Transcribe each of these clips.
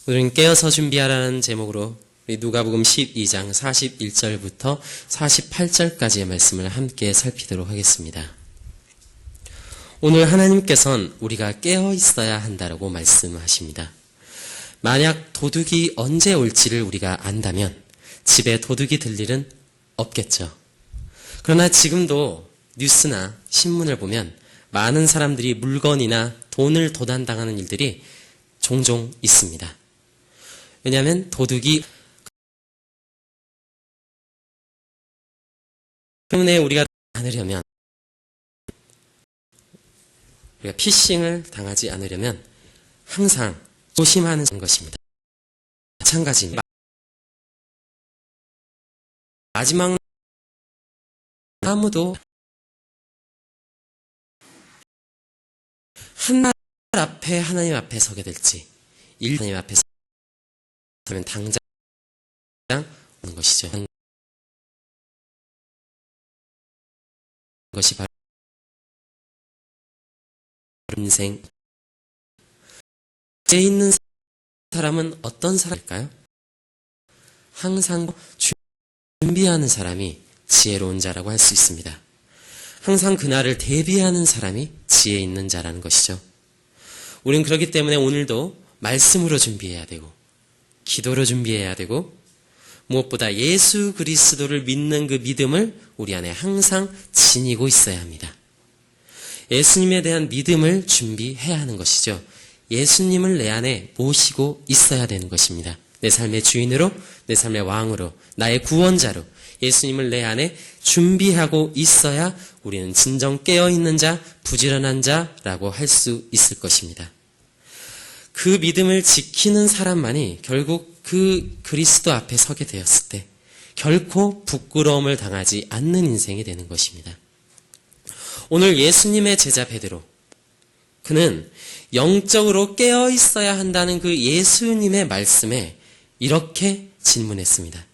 오늘은 깨어서 준비하라는 제목으로 우리 누가복음 12장 41절부터 48절까지의 말씀을 함께 살피도록 하겠습니다. 오늘 하나님께서는 우리가 깨어 있어야 한다라고 말씀하십니다. 만약 도둑이 언제 올지를 우리가 안다면 집에 도둑이 들 일은 없겠죠. 그러나 지금도 뉴스나 신문을 보면 많은 사람들이 물건이나 돈을 도난당하는 일들이 종종 있습니다. 왜냐하면 도둑이 때문에 우리가 않으려면 우리가 피싱을 당하지 않으려면 항상 조심하는 것입니다. 마찬가지입니다. 마지막 아무도 하나님 앞에 서게 될지 하나님 앞에 서면 당장 오는 것이죠. 것이 바로 인생. 죄 있는 사람은 어떤 사람일까요? 항상 준비하는 사람이 지혜로운 자라고 할 수 있습니다. 항상 그날을 대비하는 사람이 지혜 있는 자라는 것이죠. 우리는 그렇기 때문에 오늘도 말씀으로 준비해야 되고 기도로 준비해야 되고 무엇보다 예수 그리스도를 믿는 그 믿음을 우리 안에 항상 지니고 있어야 합니다. 예수님에 대한 믿음을 준비해야 하는 것이죠. 예수님을 내 안에 모시고 있어야 되는 것입니다. 내 삶의 주인으로, 내 삶의 왕으로, 나의 구원자로 예수님을 내 안에 준비하고 있어야 우리는 진정 깨어있는 자, 부지런한 자라고 할 수 있을 것입니다. 그 믿음을 지키는 사람만이 결국 그 그리스도 앞에 서게 되었을 때 결코 부끄러움을 당하지 않는 인생이 되는 것입니다. 오늘 예수님의 제자 베드로, 그는 영적으로 깨어 있어야 한다는 그 예수님의 말씀에 이렇게 질문했습니다.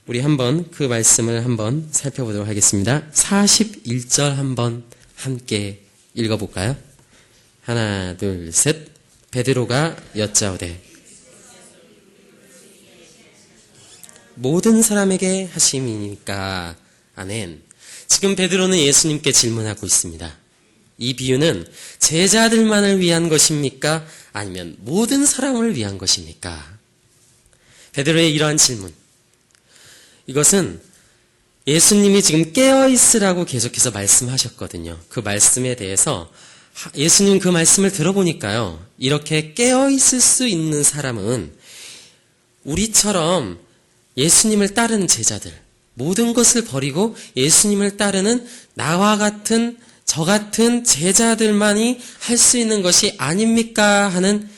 우리 한번 그 말씀을 한번 살펴보도록 하겠습니다. 41절 한번 함께 읽어볼까요? 하나, 둘, 셋. 베드로가 여짜오되 모든 사람에게 하심이니까. 아멘. 지금 베드로는 예수님께 질문하고 있습니다. 이 비유는 제자들만을 위한 것입니까? 아니면 모든 사람을 위한 것입니까? 베드로의 이러한 질문, 이것은 예수님이 지금 깨어있으라고 계속해서 말씀하셨거든요. 그 말씀에 대해서 예수님 그 말씀을 들어보니까요, 이렇게 깨어있을 수 있는 사람은 우리처럼 예수님을 따르는 제자들, 모든 것을 버리고 예수님을 따르는 나와 같은 저 같은 제자들만이 할 수 있는 것이 아닙니까? 하는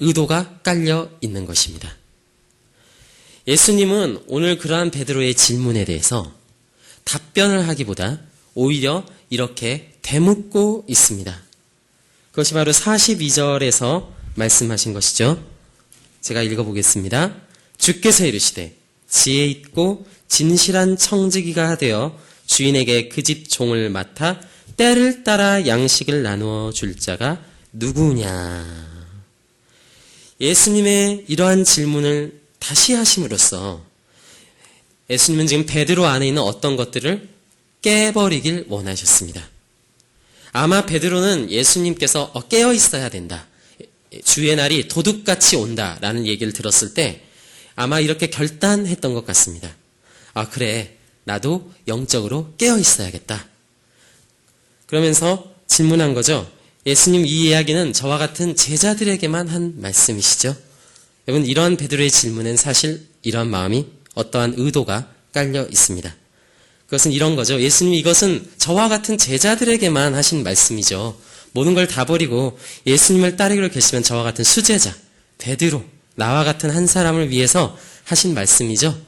의도가 깔려 있는 것입니다. 예수님은 오늘 그러한 베드로의 질문에 대해서 답변을 하기보다 오히려 이렇게 되묻고 있습니다. 그것이 바로 42절에서 말씀하신 것이죠. 제가 읽어보겠습니다. 주께서 이르시되 지혜 있고 진실한 청지기가 되어 주인에게 그 집 종을 맡아 때를 따라 양식을 나누어 줄 자가 누구냐. 예수님의 이러한 질문을 다시 하심으로써 예수님은 지금 베드로 안에 있는 어떤 것들을 깨버리길 원하셨습니다. 아마 베드로는 예수님께서 깨어 있어야 된다, 주의 날이 도둑같이 온다라는 얘기를 들었을 때 아마 이렇게 결단했던 것 같습니다. 아, 그래, 나도 영적으로 깨어 있어야겠다. 그러면서 질문한 거죠. 예수님, 이 이야기는 저와 같은 제자들에게만 한 말씀이시죠? 여러분, 이러한 베드로의 질문은 사실 이러한 마음이, 어떠한 의도가 깔려 있습니다. 그것은 이런 거죠. 예수님, 이것은 저와 같은 제자들에게만 하신 말씀이죠. 모든 걸 다 버리고 예수님을 따르기로 결심한 저와 같은 수제자 베드로, 나와 같은 한 사람을 위해서 하신 말씀이죠.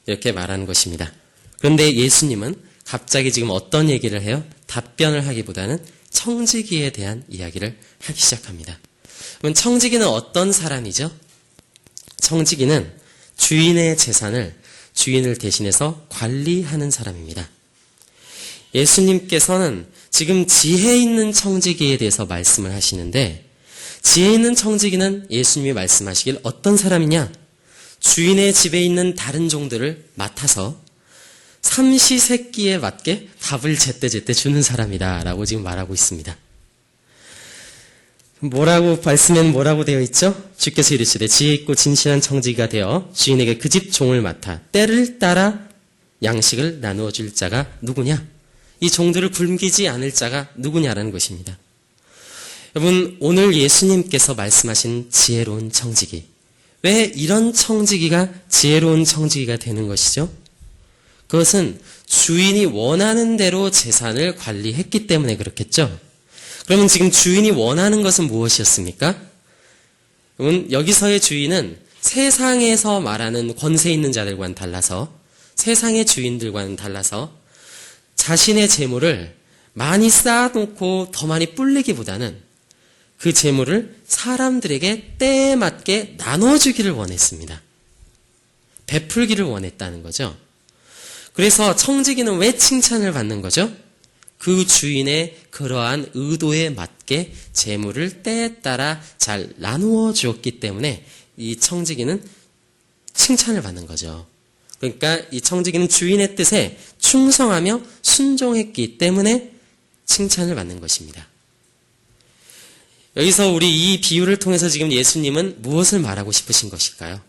이렇게 말하는 것입니다. 그런데 예수님은 갑자기 지금 어떤 얘기를 해요? 답변을 하기보다는 청지기에 대한 이야기를 하기 시작합니다. 그럼 청지기는 어떤 사람이죠? 청지기는 주인의 재산을 주인을 대신해서 관리하는 사람입니다. 예수님께서는 지금 지혜 있는 청지기에 대해서 말씀을 하시는데 지혜 있는 청지기는 예수님이 말씀하시길 어떤 사람이냐? 주인의 집에 있는 다른 종들을 맡아서 삼시세끼에 맞게 밥을 제때제때 주는 사람이다 라고 지금 말하고 있습니다. 말씀에는 뭐라고 되어 있죠? 주께서 이르시되 지혜 있고 진실한 청지기가 되어 주인에게 그 집 종을 맡아 때를 따라 양식을 나누어 줄 자가 누구냐? 이 종들을 굶기지 않을 자가 누구냐라는 것입니다. 여러분, 오늘 예수님께서 말씀하신 지혜로운 청지기, 왜 이런 청지기가 지혜로운 청지기가 되는 것이죠? 그것은 주인이 원하는 대로 재산을 관리했기 때문에 그렇겠죠? 그러면 지금 주인이 원하는 것은 무엇이었습니까? 여러분, 여기서의 주인은 세상에서 말하는 권세 있는 자들과는 달라서, 세상의 주인들과는 달라서 자신의 재물을 많이 쌓아놓고 더 많이 불리기보다는 그 재물을 사람들에게 때에 맞게 나눠주기를 원했습니다. 베풀기를 원했다는 거죠. 그래서 청지기는 왜 칭찬을 받는 거죠? 그 주인의 그러한 의도에 맞게 재물을 때에 따라 잘 나누어 주었기 때문에 이 청지기는 칭찬을 받는 거죠. 그러니까 이 청지기는 주인의 뜻에 충성하며 순종했기 때문에 칭찬을 받는 것입니다. 여기서 우리 이 비유를 통해서 지금 예수님은 무엇을 말하고 싶으신 것일까요?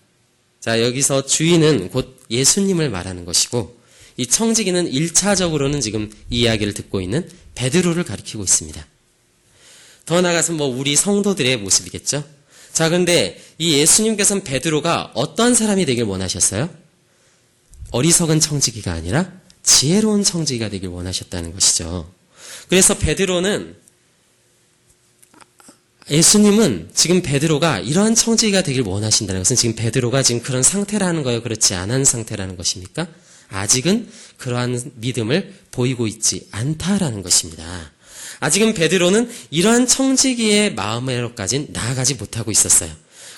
자, 여기서 주인은 곧 예수님을 말하는 것이고, 이 청지기는 1차적으로는 지금 이 이야기를 듣고 있는 베드로를 가리키고 있습니다. 더 나아가서 우리 성도들의 모습이겠죠? 자, 그런데 이 예수님께서는 베드로가 어떤 사람이 되길 원하셨어요? 어리석은 청지기가 아니라 지혜로운 청지기가 되길 원하셨다는 것이죠. 그래서 예수님은 지금 베드로가 이러한 청지기가 되길 원하신다는 것은 지금 베드로가 지금 그런 상태라는 거예요? 그렇지 않은 상태라는 것입니까? 아직은 그러한 믿음을 보이고 있지 않다라는 것입니다. 아직은 베드로는 이러한 청지기의 마음으로까지는 나아가지 못하고 있었어요.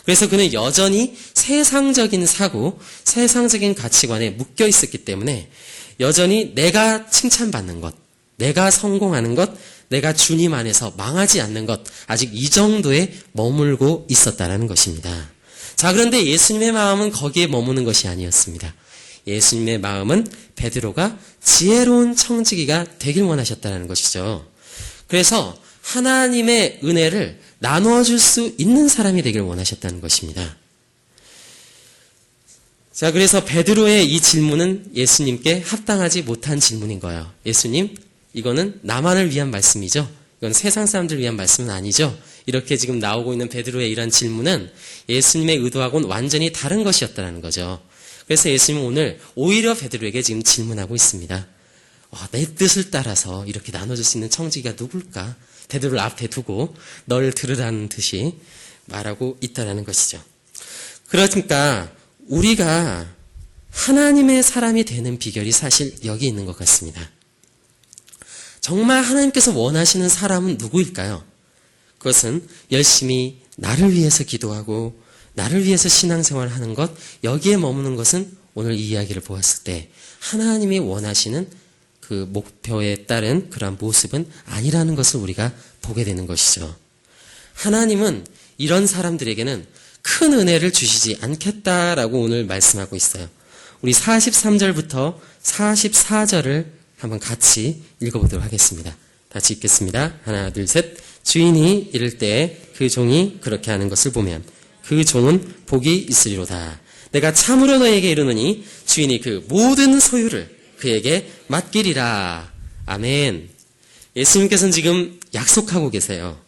그래서 그는 여전히 세상적인 사고, 세상적인 가치관에 묶여 있었기 때문에 여전히 내가 칭찬받는 것, 내가 성공하는 것, 내가 주님 안에서 망하지 않는 것, 아직 이 정도에 머물고 있었다는 것입니다. 자, 그런데 예수님의 마음은 거기에 머무는 것이 아니었습니다. 예수님의 마음은 베드로가 지혜로운 청지기가 되길 원하셨다는 것이죠. 그래서 하나님의 은혜를 나누어 줄 수 있는 사람이 되길 원하셨다는 것입니다. 자, 그래서 베드로의 이 질문은 예수님께 합당하지 못한 질문인 거예요. 예수님, 이거는 나만을 위한 말씀이죠. 이건 세상 사람들을 위한 말씀은 아니죠. 이렇게 지금 나오고 있는 베드로의 이런 질문은 예수님의 의도하고는 완전히 다른 것이었다는 거죠. 그래서 예수님은 오늘 오히려 베드로에게 지금 질문하고 있습니다. 내 뜻을 따라서 이렇게 나눠줄 수 있는 청지기가 누굴까? 베드로를 앞에 두고 널 들으라는 듯이 말하고 있다는 것이죠. 그러니까 우리가 하나님의 사람이 되는 비결이 사실 여기 있는 것 같습니다. 정말 하나님께서 원하시는 사람은 누구일까요? 그것은 열심히 나를 위해서 기도하고 나를 위해서 신앙생활을 하는 것, 여기에 머무는 것은 오늘 이 이야기를 보았을 때 하나님이 원하시는 그 목표에 따른 그러한 모습은 아니라는 것을 우리가 보게 되는 것이죠. 하나님은 이런 사람들에게는 큰 은혜를 주시지 않겠다라고 오늘 말씀하고 있어요. 우리 43절부터 44절을 한번 같이 읽어보도록 하겠습니다. 같이 읽겠습니다. 하나, 둘, 셋. 주인이 이를 때 그 종이 그렇게 하는 것을 보면 그 종은 복이 있으리로다. 내가 참으로 너에게 이르노니 주인이 그 모든 소유를 그에게 맡기리라. 아멘. 예수님께서는 지금 약속하고 계세요.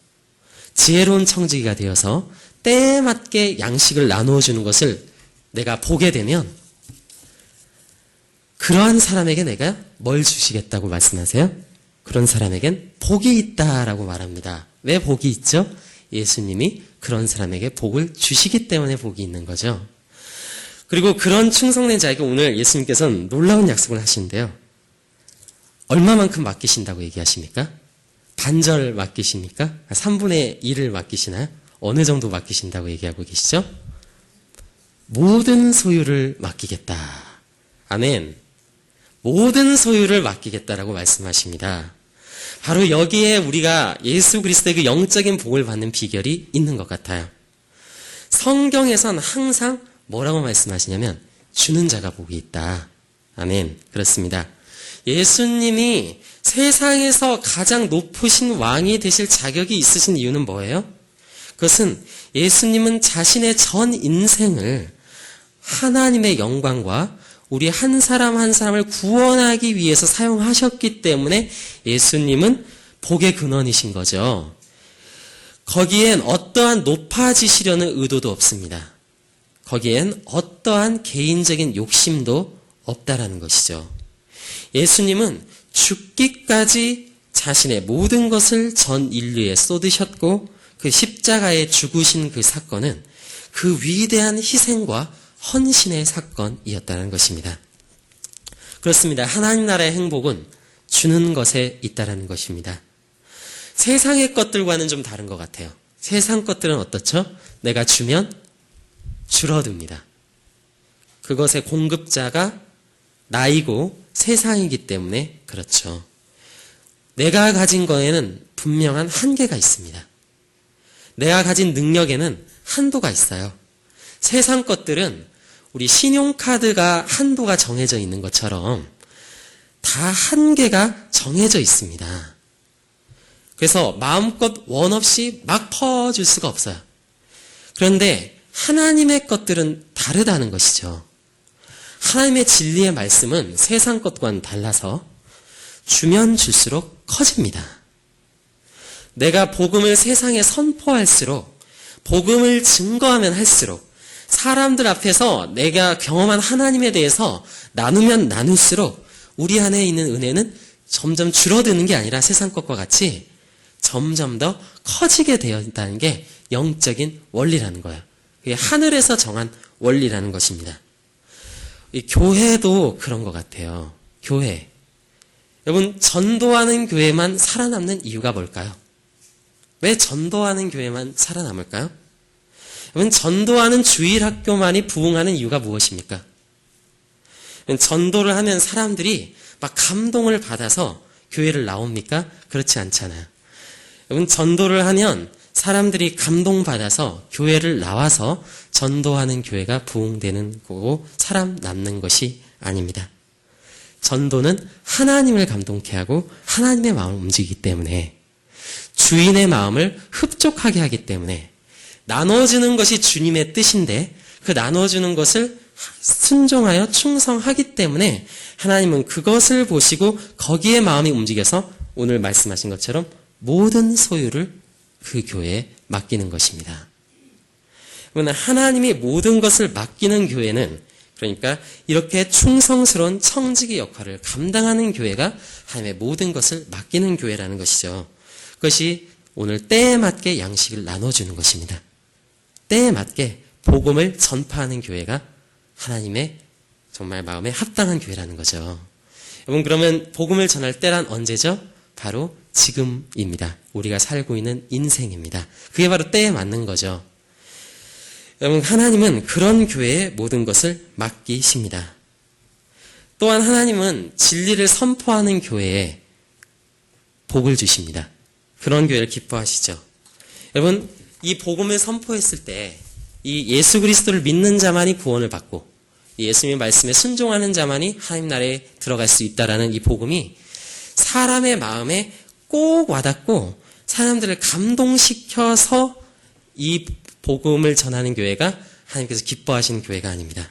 지혜로운 청지기가 되어서 때에 맞게 양식을 나누어 주는 것을 내가 보게 되면 그러한 사람에게 내가 뭘 주시겠다고 말씀하세요? 그런 사람에겐 복이 있다라고 말합니다. 왜 복이 있죠? 예수님이 그런 사람에게 복을 주시기 때문에 복이 있는 거죠. 그리고 그런 충성된 자에게 오늘 예수님께서는 놀라운 약속을 하시는데요. 얼마만큼 맡기신다고 얘기하십니까? 반절 맡기십니까? 3분의 1을 맡기시나요? 어느 정도 맡기신다고 얘기하고 계시죠? 모든 소유를 맡기겠다. 아멘. 모든 소유를 맡기겠다라고 말씀하십니다. 바로 여기에 우리가 예수 그리스도의 그 영적인 복을 받는 비결이 있는 것 같아요. 성경에선 항상 뭐라고 말씀하시냐면 주는 자가 복이 있다. 아멘. 그렇습니다. 예수님이 세상에서 가장 높으신 왕이 되실 자격이 있으신 이유는 뭐예요? 그것은 예수님은 자신의 전 인생을 하나님의 영광과 우리 한 사람 한 사람을 구원하기 위해서 사용하셨기 때문에 예수님은 복의 근원이신 거죠. 거기엔 어떠한 높아지시려는 의도도 없습니다. 거기엔 어떠한 개인적인 욕심도 없다라는 것이죠. 예수님은 죽기까지 자신의 모든 것을 전 인류에 쏟으셨고 그 십자가에 죽으신 그 사건은 그 위대한 희생과 헌신의 사건이었다는 것입니다. 그렇습니다. 하나님 나라의 행복은 주는 것에 있다는 것입니다. 세상의 것들과는 좀 다른 것 같아요. 세상 것들은 어떻죠? 내가 주면 줄어듭니다. 그것의 공급자가 나이고 세상이기 때문에 그렇죠. 내가 가진 거에는 분명한 한계가 있습니다. 내가 가진 능력에는 한도가 있어요. 세상 것들은 우리 신용카드가 한도가 정해져 있는 것처럼 다 한계가 정해져 있습니다. 그래서 마음껏 원 없이 막 퍼줄 수가 없어요. 그런데 하나님의 것들은 다르다는 것이죠. 하나님의 진리의 말씀은 세상 것과는 달라서 주면 줄수록 커집니다. 내가 복음을 세상에 선포할수록, 복음을 증거하면 할수록, 사람들 앞에서 내가 경험한 하나님에 대해서 나누면 나눌수록 우리 안에 있는 은혜는 점점 줄어드는 게 아니라 세상 것과 같이 점점 더 커지게 되었다는 게 영적인 원리라는 거예요. 이게 하늘에서 정한 원리라는 것입니다. 이 교회도 그런 것 같아요. 교회. 여러분, 전도하는 교회만 살아남는 이유가 뭘까요? 왜 전도하는 교회만 살아남을까요? 여러분, 전도하는 주일학교만이 부흥하는 이유가 무엇입니까? 전도를 하면 사람들이 막 감동을 받아서 교회를 나옵니까? 그렇지 않잖아요. 여러분, 전도를 하면 사람들이 감동받아서 교회를 나와서 전도하는 교회가 부흥되는 거고 사람 남는 것이 아닙니다. 전도는 하나님을 감동케 하고 하나님의 마음을 움직이기 때문에, 주인의 마음을 흡족하게 하기 때문에, 나눠주는 것이 주님의 뜻인데 그 나눠주는 것을 순종하여 충성하기 때문에 하나님은 그것을 보시고 거기에 마음이 움직여서 오늘 말씀하신 것처럼 모든 소유를 그 교회에 맡기는 것입니다. 그러면 하나님이 모든 것을 맡기는 교회는, 그러니까 이렇게 충성스러운 청지기 역할을 감당하는 교회가 하나님의 모든 것을 맡기는 교회라는 것이죠. 그것이 오늘 때에 맞게 양식을 나눠주는 것입니다. 때에 맞게 복음을 전파하는 교회가 하나님의 정말 마음에 합당한 교회라는 거죠. 여러분, 그러면 복음을 전할 때란 언제죠? 바로 지금입니다. 우리가 살고 있는 인생입니다. 그게 바로 때에 맞는 거죠. 여러분, 하나님은 그런 교회에 모든 것을 맡기십니다. 또한 하나님은 진리를 선포하는 교회에 복을 주십니다. 그런 교회를 기뻐하시죠. 여러분, 이 복음을 선포했을 때 이 예수 그리스도를 믿는 자만이 구원을 받고 예수님의 말씀에 순종하는 자만이 하나님 나라에 들어갈 수 있다라는 이 복음이 사람의 마음에 꼭 와닿고 사람들을 감동시켜서 이 복음을 전하는 교회가 하나님께서 기뻐하시는 교회가 아닙니다.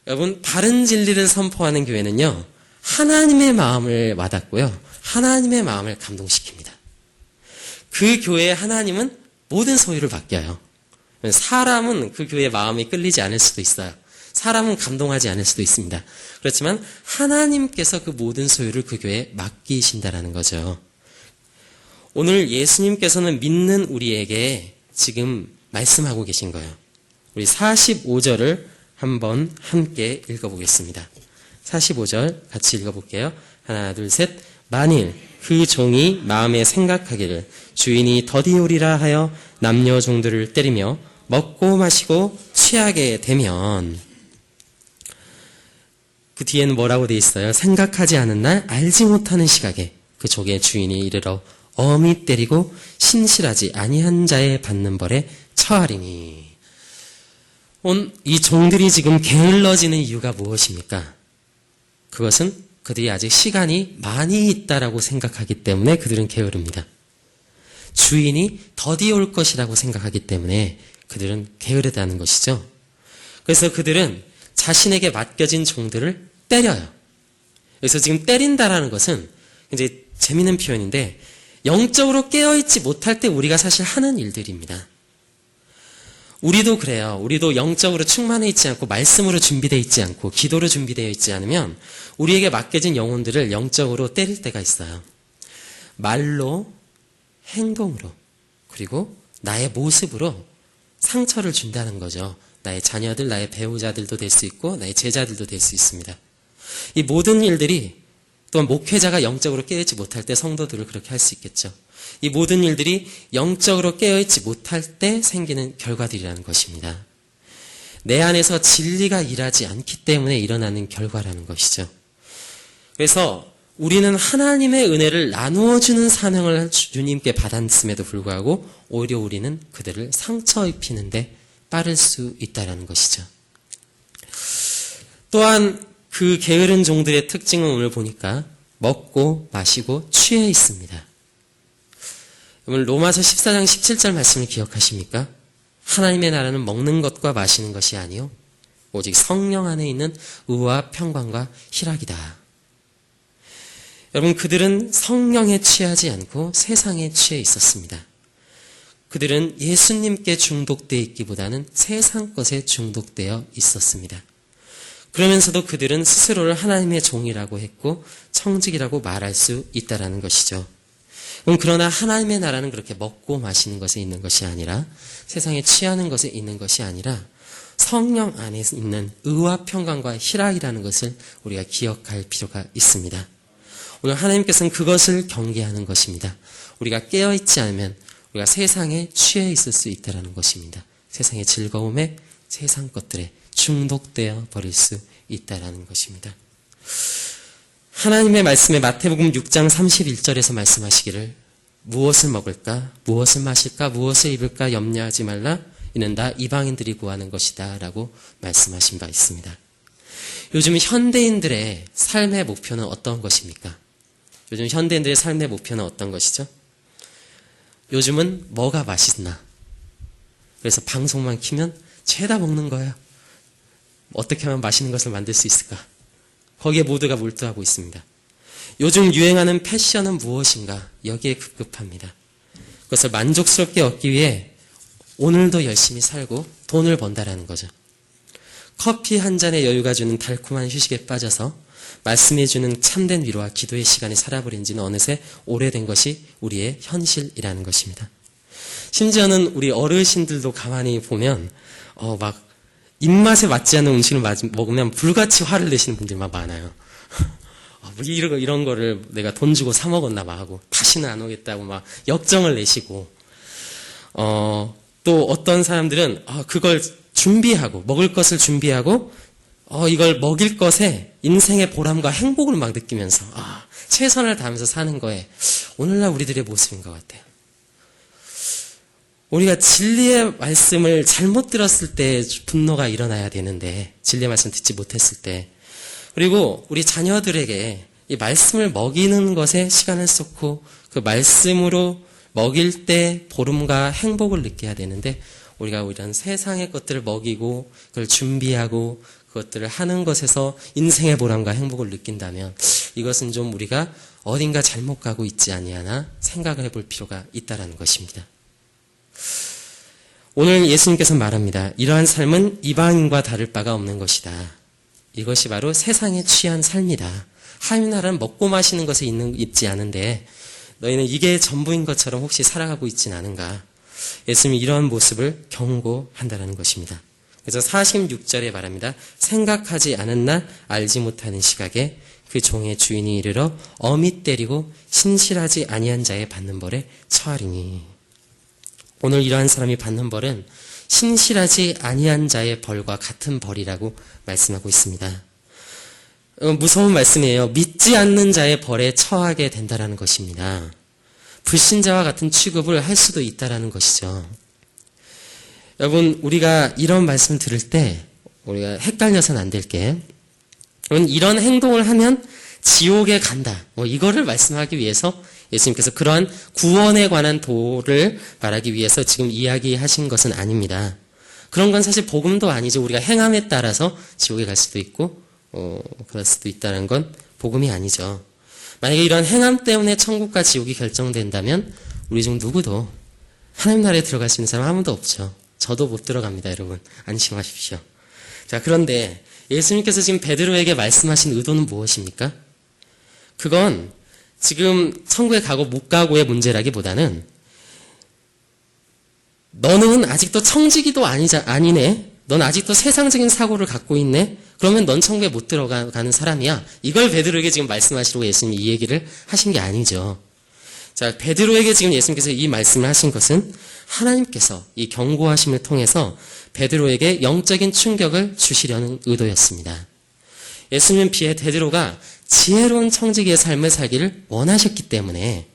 여러분, 바른 진리를 선포하는 교회는요, 하나님의 마음을 와닿고요, 하나님의 마음을 감동시킵니다. 그 교회의 하나님은 모든 소유를 맡겨요. 사람은 그 교회의 마음이 끌리지 않을 수도 있어요. 사람은 감동하지 않을 수도 있습니다. 그렇지만 하나님께서 그 모든 소유를 그 교회에 맡기신다라는 거죠. 오늘 예수님께서는 믿는 우리에게 지금 말씀하고 계신 거예요. 우리 45절을 한번 함께 읽어보겠습니다. 45절 같이 읽어볼게요. 하나, 둘, 셋. 만일 그 종이 마음에 생각하기를 주인이 더디오리라 하여 남녀 종들을 때리며 먹고 마시고 취하게 되면, 그 뒤에는 뭐라고 돼 있어요? 생각하지 않은 날, 알지 못하는 시각에 그 종의 주인이 이르러 엄히 때리고 신실하지 아니한 자의 받는 벌에 처하리니. 이 종들이 지금 게을러지는 이유가 무엇입니까? 그것은 그들이 아직 시간이 많이 있다라고 생각하기 때문에 그들은 게으릅니다. 주인이 더디 올 것이라고 생각하기 때문에 그들은 게으르다는 것이죠. 그래서 그들은 자신에게 맡겨진 종들을 때려요. 그래서 지금 때린다라는 것은 굉장히 재미있는 표현인데, 영적으로 깨어있지 못할 때 우리가 사실 하는 일들입니다. 우리도 그래요. 우리도 영적으로 충만해 있지 않고 말씀으로 준비되어 있지 않고 기도로 준비되어 있지 않으면 우리에게 맡겨진 영혼들을 영적으로 때릴 때가 있어요. 말로, 행동으로, 그리고 나의 모습으로 상처를 준다는 거죠. 나의 자녀들, 나의 배우자들도 될 수 있고 나의 제자들도 될 수 있습니다. 이 모든 일들이, 또한 목회자가 영적으로 깨어있지 못할 때 성도들을 그렇게 할 수 있겠죠. 이 모든 일들이 영적으로 깨어있지 못할 때 생기는 결과들이라는 것입니다. 내 안에서 진리가 일하지 않기 때문에 일어나는 결과라는 것이죠. 그래서 우리는 하나님의 은혜를 나누어주는 사명을 주님께 받았음에도 불구하고 오히려 우리는 그들을 상처 입히는데 빠를 수 있다는 것이죠. 또한 그 게으른 종들의 특징은 오늘 보니까 먹고 마시고 취해 있습니다. 여러분, 로마서 14장 17절 말씀을 기억하십니까? 하나님의 나라는 먹는 것과 마시는 것이 아니요 오직 성령 안에 있는 의와 평강과 희락이다. 여러분, 그들은 성령에 취하지 않고 세상에 취해 있었습니다. 그들은 예수님께 중독되어 있기보다는 세상 것에 중독되어 있었습니다. 그러면서도 그들은 스스로를 하나님의 종이라고 했고 청직이라고 말할 수 있다는 것이죠. 그러나 하나님의 나라는 그렇게 먹고 마시는 것에 있는 것이 아니라, 세상에 취하는 것에 있는 것이 아니라 성령 안에 있는 의와 평강과 희락이라는 것을 우리가 기억할 필요가 있습니다. 오늘 하나님께서는 그것을 경계하는 것입니다. 우리가 깨어있지 않으면 우리가 세상에 취해 있을 수 있다는 것입니다. 세상의 즐거움에, 세상 것들에 중독되어 버릴 수 있다는 것입니다. 하나님의 말씀에 마태복음 6장 31절에서 말씀하시기를 무엇을 먹을까, 무엇을 마실까, 무엇을 입을까 염려하지 말라. 이는 다 이방인들이 구하는 것이다 라고 말씀하신 바 있습니다. 요즘 현대인들의 삶의 목표는 어떤 것입니까? 요즘 현대인들의 삶의 목표는 어떤 것이죠? 요즘은 뭐가 맛있나? 그래서 방송만 키면 죄다 먹는 거예요. 어떻게 하면 맛있는 것을 만들 수 있을까? 거기에 모두가 몰두하고 있습니다. 요즘 유행하는 패션은 무엇인가? 여기에 급급합니다. 그것을 만족스럽게 얻기 위해 오늘도 열심히 살고 돈을 번다라는 거죠. 커피 한 잔의 여유가 주는 달콤한 휴식에 빠져서 말씀해 주는 참된 위로와 기도의 시간이 살아버린 지는 어느새 오래된 것이 우리의 현실이라는 것입니다. 심지어는 우리 어르신들도 가만히 보면 막 입맛에 맞지 않는 음식을 먹으면 불같이 화를 내시는 분들만 많아요. 이런 거를 내가 돈 주고 사 먹었나 봐 하고 다시는 안 오겠다고 막 역정을 내시고, 또 어떤 사람들은 그걸 준비하고, 먹을 것을 준비하고 이걸 먹일 것에 인생의 보람과 행복을 막 느끼면서 최선을 다하면서 사는 거에 오늘날 우리들의 모습인 것 같아요. 우리가 진리의 말씀을 잘못 들었을 때 분노가 일어나야 되는데, 진리의 말씀 듣지 못했을 때, 그리고 우리 자녀들에게 이 말씀을 먹이는 것에 시간을 쏟고 그 말씀으로 먹일 때 보름과 행복을 느껴야 되는데, 우리가 이런 세상의 것들을 먹이고 그걸 준비하고 그것들을 하는 것에서 인생의 보람과 행복을 느낀다면 이것은 좀 우리가 어딘가 잘못 가고 있지 아니하나 생각을 해볼 필요가 있다는 것입니다. 오늘 예수님께서 말합니다. 이러한 삶은 이방인과 다를 바가 없는 것이다. 이것이 바로 세상에 취한 삶이다. 하나님 나라는 먹고 마시는 것에 있지 않은데 너희는 이게 전부인 것처럼 혹시 살아가고 있진 않은가. 예수님이 이러한 모습을 경고한다는 것입니다. 그래서 46절에 말합니다. 생각하지 않은 날 알지 못하는 시각에 그 종의 주인이 이르러 엄히 때리고 신실하지 아니한 자의 받는 벌에 처하리니. 오늘 이러한 사람이 받는 벌은 신실하지 아니한 자의 벌과 같은 벌이라고 말씀하고 있습니다. 무서운 말씀이에요. 믿지 않는 자의 벌에 처하게 된다라는 것입니다. 불신자와 같은 취급을 할 수도 있다라는 것이죠. 여러분, 우리가 이런 말씀 들을 때 우리가 헷갈려서는 안 될 게, 여러분, 이런 행동을 하면 지옥에 간다. 이거를 말씀하기 위해서 예수님께서 그러한 구원에 관한 도를 말하기 위해서 지금 이야기하신 것은 아닙니다. 그런 건 사실 복음도 아니죠. 우리가 행함에 따라서 지옥에 갈 수도 있고, 그럴 수도 있다는 건 복음이 아니죠. 만약에 이런 행함 때문에 천국과 지옥이 결정된다면 우리 중 누구도 하나님 나라에 들어갈 수 있는 사람 아무도 없죠. 저도 못 들어갑니다, 여러분. 안심하십시오. 자, 그런데 예수님께서 지금 베드로에게 말씀하신 의도는 무엇입니까? 그건 지금 천국에 가고 못 가고의 문제라기보다는 너는 아직도 청지기도 아니네. 넌 아직도 세상적인 사고를 갖고 있네. 그러면 넌 천국에 못 들어가는 사람이야. 이걸 베드로에게 지금 말씀하시려고 예수님이 이 얘기를 하신 게 아니죠. 자, 베드로에게 지금 예수님께서 이 말씀을 하신 것은 하나님께서 이 경고하심을 통해서 베드로에게 영적인 충격을 주시려는 의도였습니다. 예수님은 베드로가 지혜로운 청지기의 삶을 살기를 원하셨기 때문에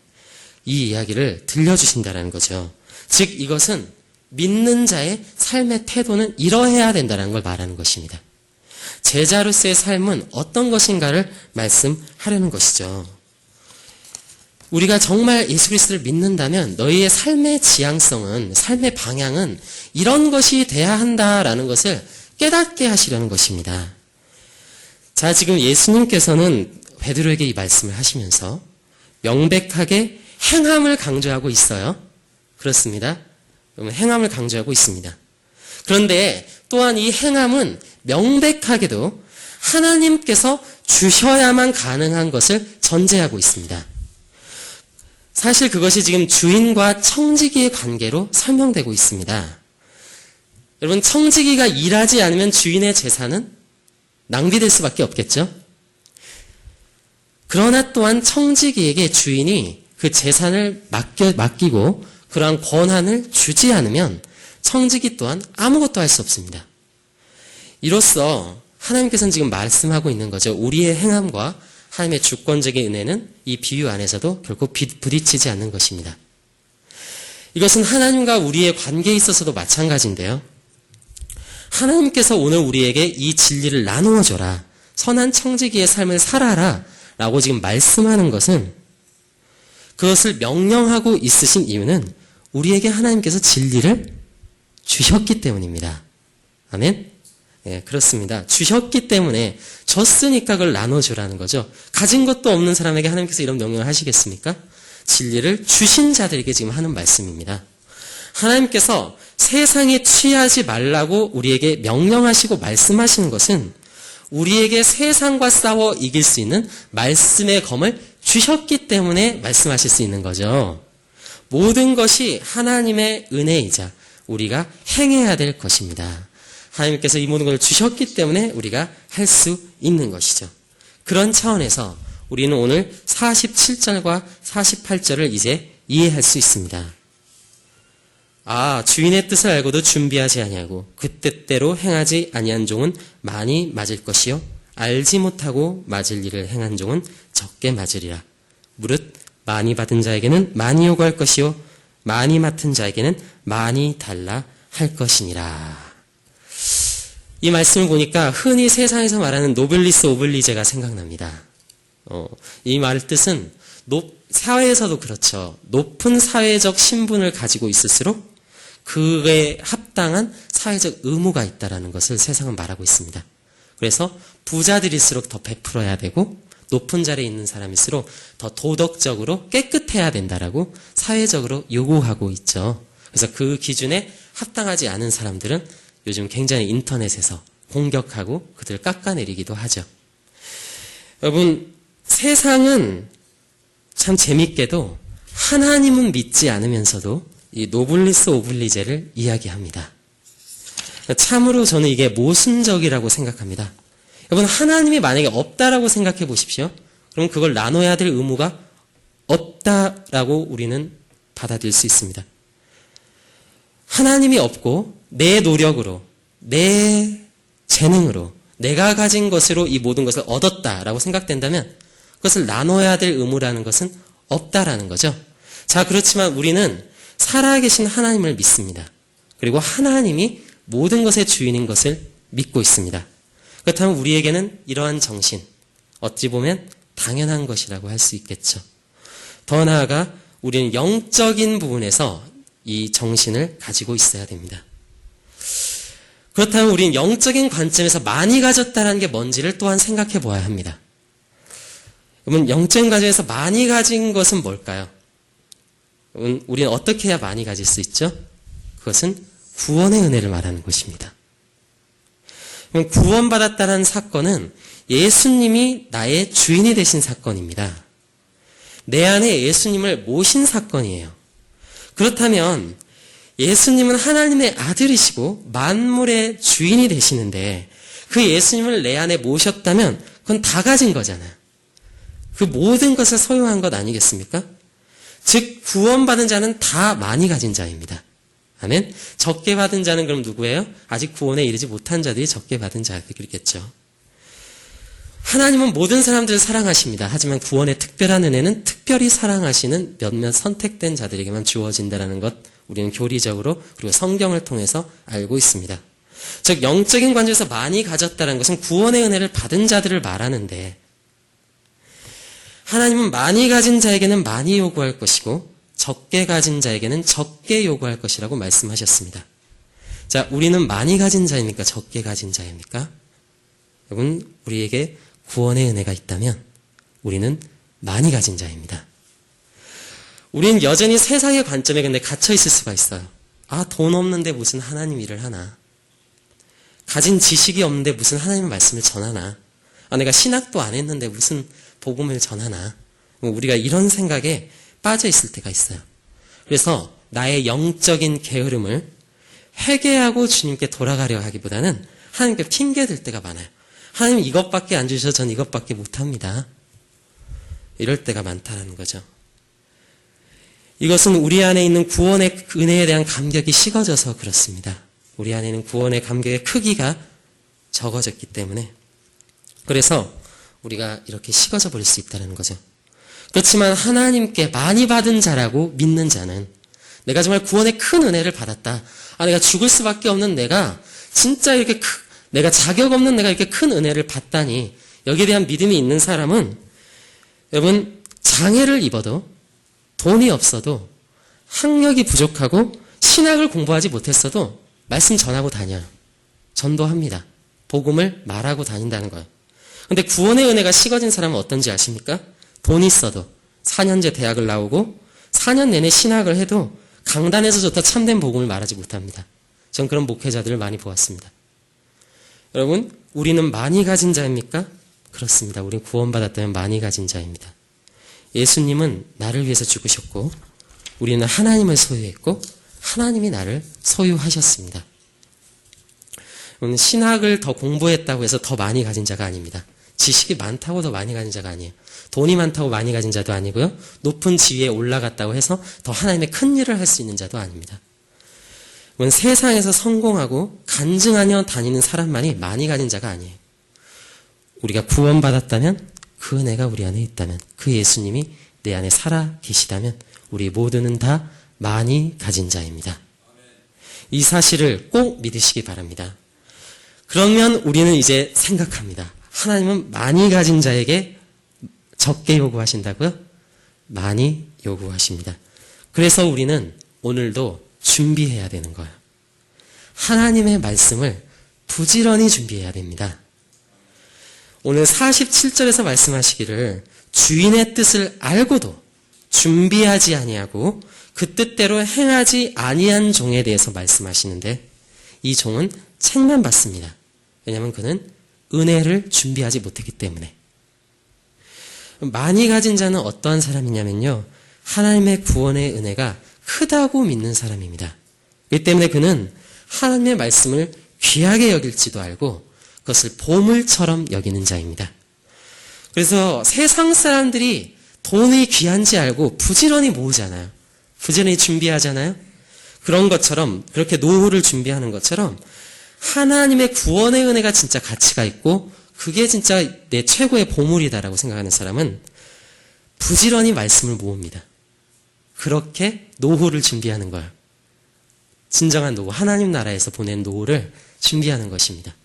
이 이야기를 들려주신다는 거죠. 즉, 이것은 믿는 자의 삶의 태도는 이러해야 된다는 걸 말하는 것입니다. 제자로서의 삶은 어떤 것인가를 말씀하려는 것이죠. 우리가 정말 예수 그리스도를 믿는다면 너희의 삶의 지향성은, 삶의 방향은 이런 것이 돼야 한다라는 것을 깨닫게 하시려는 것입니다. 자, 지금 예수님께서는 베드로에게 이 말씀을 하시면서 명백하게 행함을 강조하고 있어요. 그렇습니다. 행함을 강조하고 있습니다. 그런데 또한 이 행함은 명백하게도 하나님께서 주셔야만 가능한 것을 전제하고 있습니다. 사실 그것이 지금 주인과 청지기의 관계로 설명되고 있습니다. 여러분, 청지기가 일하지 않으면 주인의 재산은 낭비될 수밖에 없겠죠? 그러나 또한 청지기에게 주인이 그 재산을 맡기고 그러한 권한을 주지 않으면 청지기 또한 아무것도 할 수 없습니다. 이로써 하나님께서는 지금 말씀하고 있는 거죠. 우리의 행함과 하나님의 주권적인 은혜는 이 비유 안에서도 결코 부딪히지 않는 것입니다. 이것은 하나님과 우리의 관계에 있어서도 마찬가지인데요. 하나님께서 오늘 우리에게 이 진리를 나누어 줘라. 선한 청지기의 삶을 살아라. 라고 지금 말씀하는 것은 그것을 명령하고 있으신 이유는 우리에게 하나님께서 진리를 주셨기 때문입니다. 아멘? 네, 그렇습니다. 주셨기 때문에 줬으니까 그걸 나눠주라는 거죠. 가진 것도 없는 사람에게 하나님께서 이런 명령을 하시겠습니까? 진리를 주신 자들에게 지금 하는 말씀입니다. 하나님께서 세상에 취하지 말라고 우리에게 명령하시고 말씀하시는 것은 우리에게 세상과 싸워 이길 수 있는 말씀의 검을 주셨기 때문에 말씀하실 수 있는 거죠. 모든 것이 하나님의 은혜이자 우리가 행해야 될 것입니다. 하나님께서 이 모든 것을 주셨기 때문에 우리가 할 수 있는 것이죠. 그런 차원에서 우리는 오늘 47절과 48절을 이제 이해할 수 있습니다. 아, 주인의 뜻을 알고도 준비하지 아니하고 그 뜻대로 행하지 아니한 종은 많이 맞을 것이요 알지 못하고 맞을 일을 행한 종은 적게 맞으리라. 무릇 많이 받은 자에게는 많이 요구할 것이요 많이 맡은 자에게는 많이 달라 할 것이니라. 이 말씀을 보니까 흔히 세상에서 말하는 노블리스 오블리제가 생각납니다. 이 말 뜻은 사회에서도 그렇죠. 높은 사회적 신분을 가지고 있을수록 그에 합당한 사회적 의무가 있다는 것을 세상은 말하고 있습니다. 그래서 부자들일수록 더 베풀어야 되고 높은 자리에 있는 사람일수록 더 도덕적으로 깨끗해야 된다라고 사회적으로 요구하고 있죠. 그래서 그 기준에 합당하지 않은 사람들은 요즘 굉장히 인터넷에서 공격하고 그들을 깎아내리기도 하죠. 여러분, 세상은 참 재밌게도 하나님은 믿지 않으면서도 이 노블리스 오블리제를 이야기합니다. 참으로 저는 이게 모순적이라고 생각합니다. 여러분, 하나님이 만약에 없다라고 생각해 보십시오. 그럼 그걸 나눠야 될 의무가 없다라고 우리는 받아들일 수 있습니다. 하나님이 없고 내 노력으로, 내 재능으로, 내가 가진 것으로 이 모든 것을 얻었다라고 생각된다면 그것을 나눠야 될 의무라는 것은 없다라는 거죠. 자, 그렇지만 우리는 살아계신 하나님을 믿습니다. 그리고 하나님이 모든 것의 주인인 것을 믿고 있습니다. 그렇다면 우리에게는 이러한 정신, 어찌 보면 당연한 것이라고 할 수 있겠죠. 더 나아가 우리는 영적인 부분에서 이 정신을 가지고 있어야 됩니다. 그렇다면 우리는 영적인 관점에서 많이 가졌다는 게 뭔지를 또한 생각해 보아야 합니다. 그러면 영적인 관점에서 많이 가진 것은 뭘까요? 우리는 어떻게 해야 많이 가질 수 있죠? 그것은 구원의 은혜를 말하는 것입니다. 구원받았다는 사건은 예수님이 나의 주인이 되신 사건입니다. 내 안에 예수님을 모신 사건이에요. 그렇다면 예수님은 하나님의 아들이시고 만물의 주인이 되시는데 그 예수님을 내 안에 모셨다면 그건 다 가진 거잖아요. 그 모든 것을 소유한 것 아니겠습니까? 즉 구원받은 자는 다 많이 가진 자입니다. 아멘. 적게 받은 자는 그럼 누구예요? 아직 구원에 이르지 못한 자들이 적게 받은 자들이겠죠. 하나님은 모든 사람들을 사랑하십니다. 하지만 구원의 특별한 은혜는 특별히 사랑하시는 몇몇 선택된 자들에게만 주어진다는 것 우리는 교리적으로 그리고 성경을 통해서 알고 있습니다. 즉 영적인 관점에서 많이 가졌다는 것은 구원의 은혜를 받은 자들을 말하는데 하나님은 많이 가진 자에게는 많이 요구할 것이고 적게 가진 자에게는 적게 요구할 것이라고 말씀하셨습니다. 자, 우리는 많이 가진 자입니까? 적게 가진 자입니까? 여러분, 우리에게 구원의 은혜가 있다면 우리는 많이 가진 자입니다. 우리는 여전히 세상의 관점에 근데 갇혀 있을 수가 있어요. 아, 돈 없는데 무슨 하나님 일을 하나? 가진 지식이 없는데 무슨 하나님의 말씀을 전하나? 아, 내가 신학도 안 했는데 무슨 복음을 전하나? 우리가 이런 생각에 빠져 있을 때가 있어요. 그래서 나의 영적인 게으름을 회개하고 주님께 돌아가려 하기보다는 하나님께 핑계 댈 때가 많아요. 하나님 이것밖에 안 주셔서 전 이것밖에 못합니다. 이럴 때가 많다는 거죠. 이것은 우리 안에 있는 구원의 은혜에 대한 감격이 식어져서 그렇습니다. 우리 안에 있는 구원의 감격의 크기가 적어졌기 때문에 그래서 우리가 이렇게 식어져 버릴 수 있다는 거죠. 그렇지만 하나님께 많이 받은 자라고 믿는 자는 내가 정말 구원의 큰 은혜를 받았다. 아, 내가 죽을 수밖에 없는 내가 진짜 이렇게 내가 자격 없는 내가 이렇게 큰 은혜를 받다니 여기에 대한 믿음이 있는 사람은 여러분 장애를 입어도 돈이 없어도 학력이 부족하고 신학을 공부하지 못했어도 말씀 전하고 다녀요. 전도합니다. 복음을 말하고 다닌다는 거예요. 근데 구원의 은혜가 식어진 사람은 어떤지 아십니까? 돈 있어도 4년제 대학을 나오고 4년 내내 신학을 해도 강단에서부터 참된 복음을 말하지 못합니다. 전 그런 목회자들을 많이 보았습니다. 여러분, 우리는 많이 가진 자입니까? 그렇습니다. 우리는 구원받았다면 많이 가진 자입니다. 예수님은 나를 위해서 죽으셨고 우리는 하나님을 소유했고 하나님이 나를 소유하셨습니다. 신학을 더 공부했다고 해서 더 많이 가진 자가 아닙니다. 지식이 많다고 더 많이 가진 자가 아니에요. 돈이 많다고 많이 가진 자도 아니고요. 높은 지위에 올라갔다고 해서 더 하나님의 큰 일을 할 수 있는 자도 아닙니다. 세상에서 성공하고 간증하며 다니는 사람만이 많이 가진 자가 아니에요. 우리가 구원받았다면 그 은혜가 우리 안에 있다면 그 예수님이 내 안에 살아 계시다면 우리 모두는 다 많이 가진 자입니다. 이 사실을 꼭 믿으시기 바랍니다. 그러면 우리는 이제 생각합니다. 하나님은 많이 가진 자에게 적게 요구하신다고요? 많이 요구하십니다. 그래서 우리는 오늘도 준비해야 되는 거예요. 하나님의 말씀을 부지런히 준비해야 됩니다. 오늘 47절에서 말씀하시기를 주인의 뜻을 알고도 준비하지 아니하고 그 뜻대로 행하지 아니한 종에 대해서 말씀하시는데 이 종은 책만 받습니다. 왜냐하면 그는 은혜를 준비하지 못했기 때문에. 많이 가진 자는 어떠한 사람이냐면요. 하나님의 구원의 은혜가 크다고 믿는 사람입니다. 이 때문에 그는 하나님의 말씀을 귀하게 여길지도 알고 그것을 보물처럼 여기는 자입니다. 그래서 세상 사람들이 돈이 귀한지 알고 부지런히 모으잖아요. 부지런히 준비하잖아요. 그런 것처럼 그렇게 노후를 준비하는 것처럼 하나님의 구원의 은혜가 진짜 가치가 있고 그게 진짜 내 최고의 보물이다라고 생각하는 사람은 부지런히 말씀을 모읍니다. 그렇게 노후를 준비하는 거예요. 진정한 노후, 하나님 나라에서 보낸 노후를 준비하는 것입니다.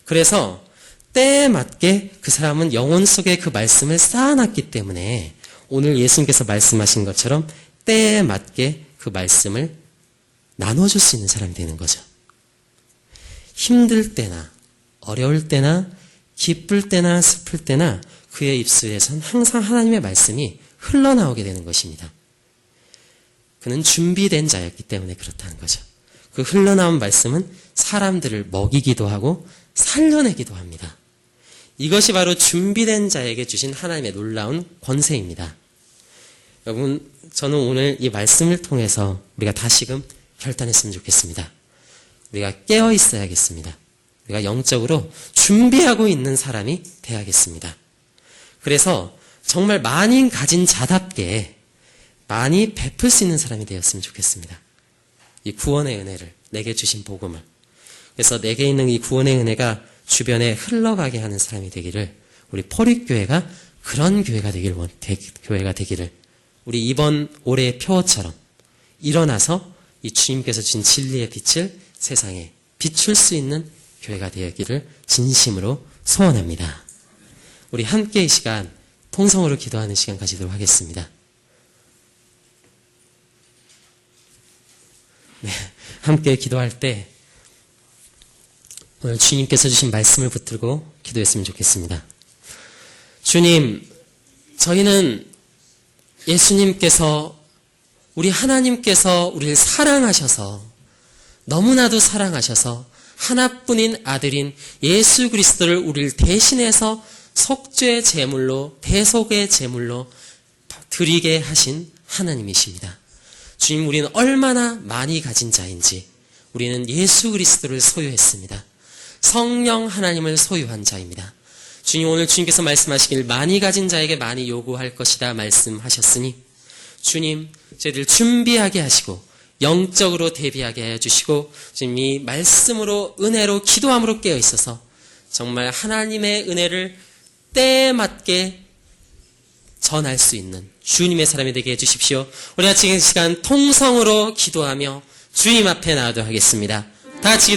그래서 때에 맞게 그 사람은 영혼 속에 그 말씀을 쌓아놨기 때문에 오늘 예수님께서 말씀하신 것처럼 때에 맞게 그 말씀을 나눠줄 수 있는 사람이 되는 거죠. 힘들 때나 어려울 때나 기쁠 때나 슬플 때나 그의 입술에선 항상 하나님의 말씀이 흘러나오게 되는 것입니다. 그는 준비된 자였기 때문에 그렇다는 거죠. 그 흘러나온 말씀은 사람들을 먹이기도 하고 살려내기도 합니다. 이것이 바로 준비된 자에게 주신 하나님의 놀라운 권세입니다. 여러분, 저는 오늘 이 말씀을 통해서 우리가 다시금 결단했으면 좋겠습니다. 우리가 깨어 있어야겠습니다. 우리가 영적으로 준비하고 있는 사람이 돼야겠습니다. 그래서 정말 많이 가진 자답게 많이 베풀 수 있는 사람이 되었으면 좋겠습니다. 이 구원의 은혜를, 내게 주신 복음을. 그래서 내게 있는 이 구원의 은혜가 주변에 흘러가게 하는 사람이 되기를, 우리 포립교회가 그런 교회가 되기를, 우리 이번 올해의 표어처럼 일어나서 이 주님께서 주신 진리의 빛을 세상에 비출 수 있는 교회가 되기를 진심으로 소원합니다. 우리 함께 이 시간 통성으로 기도하는 시간 가지도록 하겠습니다. 네, 함께 기도할 때 오늘 주님께서 주신 말씀을 붙들고 기도했으면 좋겠습니다. 주님, 저희는 예수님께서, 우리 하나님께서 우리를 사랑하셔서, 너무나도 사랑하셔서 하나뿐인 아들인 예수 그리스도를 우리를 대신해서 속죄 제물로, 대속의 제물로 드리게 하신 하나님이십니다. 주님, 우리는 얼마나 많이 가진 자인지 우리는 예수 그리스도를 소유했습니다. 성령 하나님을 소유한 자입니다. 주님, 오늘 주님께서 말씀하시길 많이 가진 자에게 많이 요구할 것이다 말씀하셨으니 주님, 저희들 준비하게 하시고 영적으로 대비하게 하여 주시고 주님, 이 말씀으로 은혜로 기도함으로 깨어 있어서 정말 하나님의 은혜를 때에 맞게 전할 수 있는 주님의 사람이 되게 해주십시오. 우리가 지금 시간 통성으로 기도하며 주님 앞에 나아도 하겠습니다. 다 같이